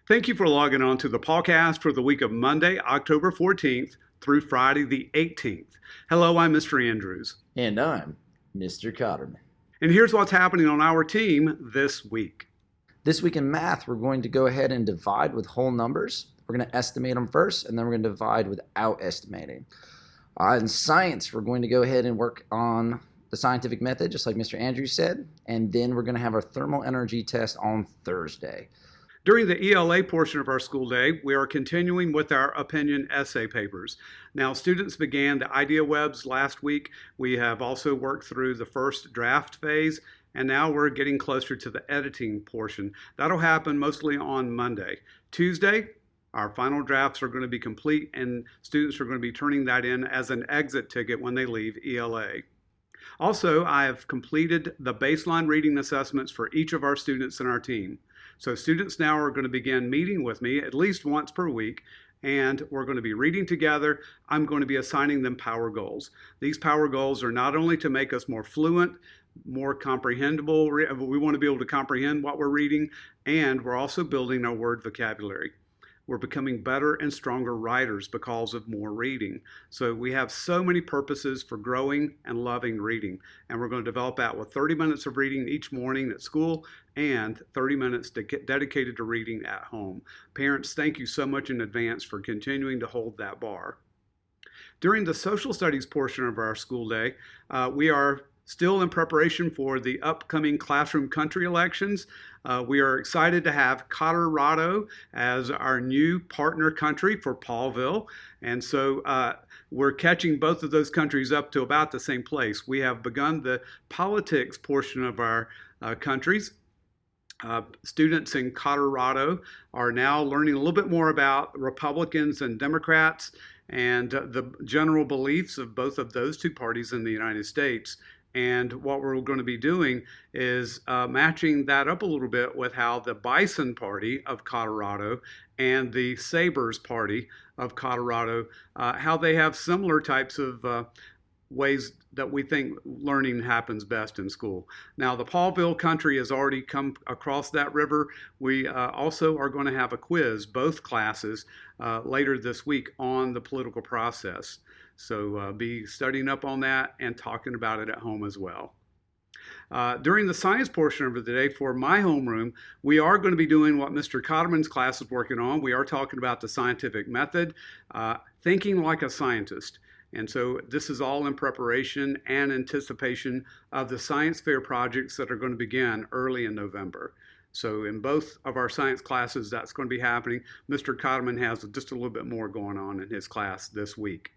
Thank you for logging on to the PawCast for the week of Monday, October 14th through Friday the 18th. Hello, I'm Mr. Andrews. And I'm Mr. Cotterman. And here's what's happening on our team this week. This week in math, we're going to go ahead and divide with whole numbers. We're going to estimate them first, and then we're going to divide without estimating. In science, we're going to go ahead and work on the scientific method, just like Mr. Andrews said, and then we're going to have our thermal energy test on Thursday. During the ELA portion of our school day, we are continuing with our opinion essay papers. Now, students began the idea webs last week. We have also worked through the first draft phase, and now we're getting closer to the editing portion. That'll happen mostly on Monday. Tuesday, our final drafts are going to be complete, and students are going to be turning that in as an exit ticket when they leave ELA. Also, I have completed the baseline reading assessments for each of our students in our team. So students now are going to begin meeting with me at least once per week, and we're going to be reading together. I'm going to be assigning them power goals. These power goals are not only to make us more fluent, more comprehensible. We want to be able to comprehend what we're reading, and we're also building our word vocabulary. We're becoming better and stronger writers because of more reading. So we have so many purposes for growing and loving reading. And we're going to develop that with 30 minutes of reading each morning at school and 30 minutes dedicated to reading at home. Parents, thank you so much in advance for continuing to hold that bar. During the social studies portion of our school day, we are still in preparation for the upcoming classroom country elections. We are excited to have Colorado as our new partner country for Paulville. And so we're catching both of those countries up to about the same place. We have begun the politics portion of our countries. Students in Colorado are now learning a little bit more about Republicans and Democrats and the general beliefs of both of those two parties in the United States. And what we're going to be doing is matching that up a little bit with how the Bison Party of Colorado and the Sabres Party of Colorado, how they have similar types of ways that we think learning happens best in school. Now, the Paulville country has already come across that river. We also are going to have a quiz, both classes, later this week on the political process. So be studying up on that and talking about it at home as well. During the science portion of the day for my homeroom, we are going to be doing what Mr. Cotterman's class is working on. We are talking about the scientific method, thinking like a scientist. And so this is all in preparation and anticipation of the science fair projects that are going to begin early in November. So in both of our science classes, that's going to be happening. Mr. Cotterman has just a little bit more going on in his class this week.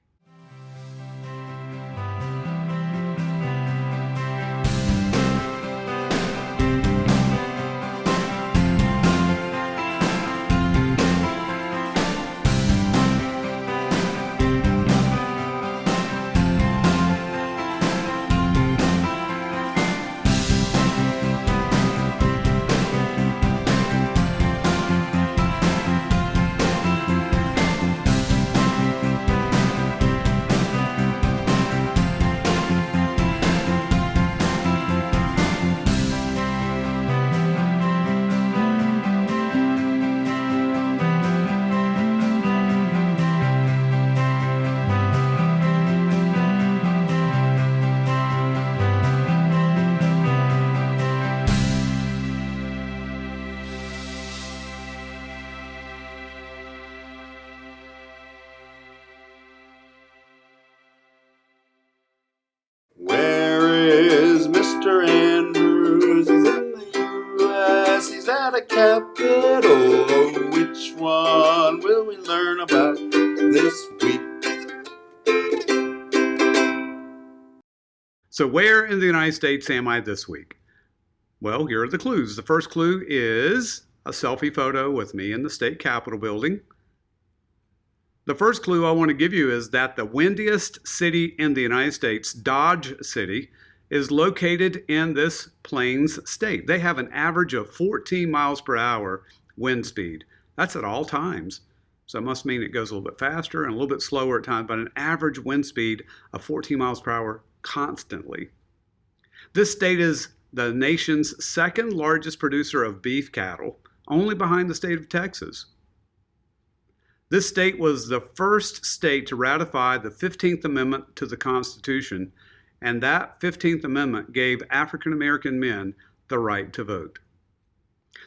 Where is Mr. Andrews? He's in the U.S. He's at a capital. Oh, which one will we learn about this week? So where in the United States am I this week? Well, here are the clues. The first clue is a selfie photo with me in the state capitol building. The first clue I want to give you is that the windiest city in the United States, Dodge City, is located in this Plains state. They have an average of 14 miles per hour wind speed. That's at all times. So it must mean it goes a little bit faster and a little bit slower at times, but an average wind speed of 14 miles per hour constantly. This state is the nation's second largest producer of beef cattle, only behind the state of Texas. This state was the first state to ratify the 15th Amendment to the Constitution, and that 15th Amendment gave African American men the right to vote.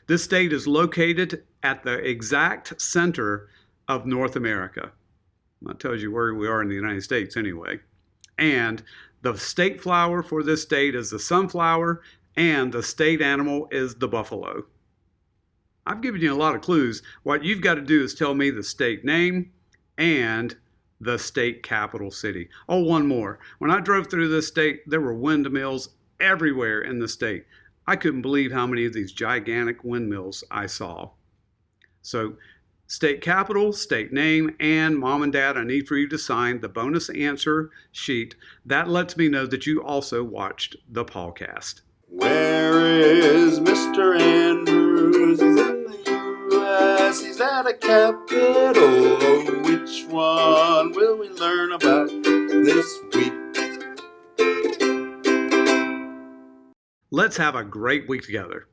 This state is located at the exact center of North America. That tells you where we are in the United States anyway. And the state flower for this state is the sunflower, and the state animal is the buffalo. I've given you a lot of clues. What you've got to do is tell me the state name and the state capital city. Oh, one more. When I drove through this state, there were windmills everywhere in the state. I couldn't believe how many of these gigantic windmills I saw. So, state capital, state name, and Mom and Dad, I need for you to sign the bonus answer sheet. That lets me know that you also watched the PawCast. Where is Mr. Andrews? He's in the U.S. He's at a capital. Oh, which one will we learn about this week? Let's have a great week together.